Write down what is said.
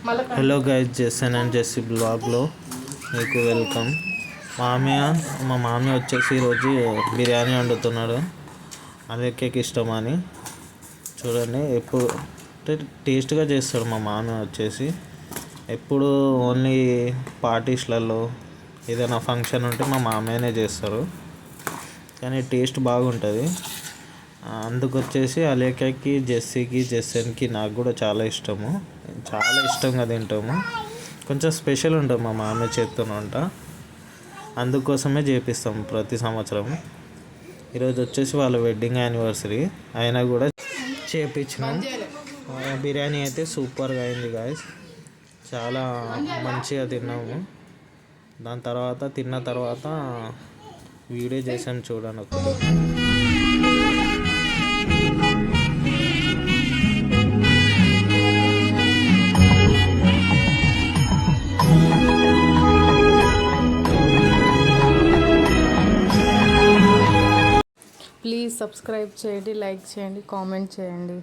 Hello guys, జెస్సన్ and Jessie బ్లాగ్లో మీకు welcome. మా మామయ్య వచ్చేసి ఈరోజు బిర్యానీ వండుతున్నాడు. అలేఖ్యకి ఇష్టమని చూడండి. ఎప్పుడు టేస్ట్గా చేస్తాడు మా మామయ్య వచ్చేసి. ఎప్పుడు ఓన్లీ పార్టీస్లలో ఏదైనా ఫంక్షన్ ఉంటే మా మామయ్యనే చేస్తారు, కానీ టేస్ట్ బాగుంటుంది. అందుకొచ్చేసి అలేఖ్యకి, జెస్సీకి, జెస్సన్కి, నాకు కూడా చాలా ఇష్టము. చాలా ఇష్టంగా తింటాము. కొంచెం స్పెషల్ ఉంటుంది మా మామయ్య చేత్తో వంట. అందుకోసమే చేపిస్తాం ప్రతి సంవత్సరం. ఈరోజు వచ్చేసి వాళ్ళ వెడ్డింగ్ యానివర్సరీ అయినా కూడా చేపించినాం. బిర్యానీ అయితే సూపర్గా అయింది గాయస్. చాలా మంచిగా తిన్నాము. దాని తర్వాత తిన్న తర్వాత వీడియో చేసాను చూడండి ఒకటి. ప్లీజ్ సబ్స్క్రైబ్ చేయండి, లైక్ చేయండి, కామెంట్ చేయండి.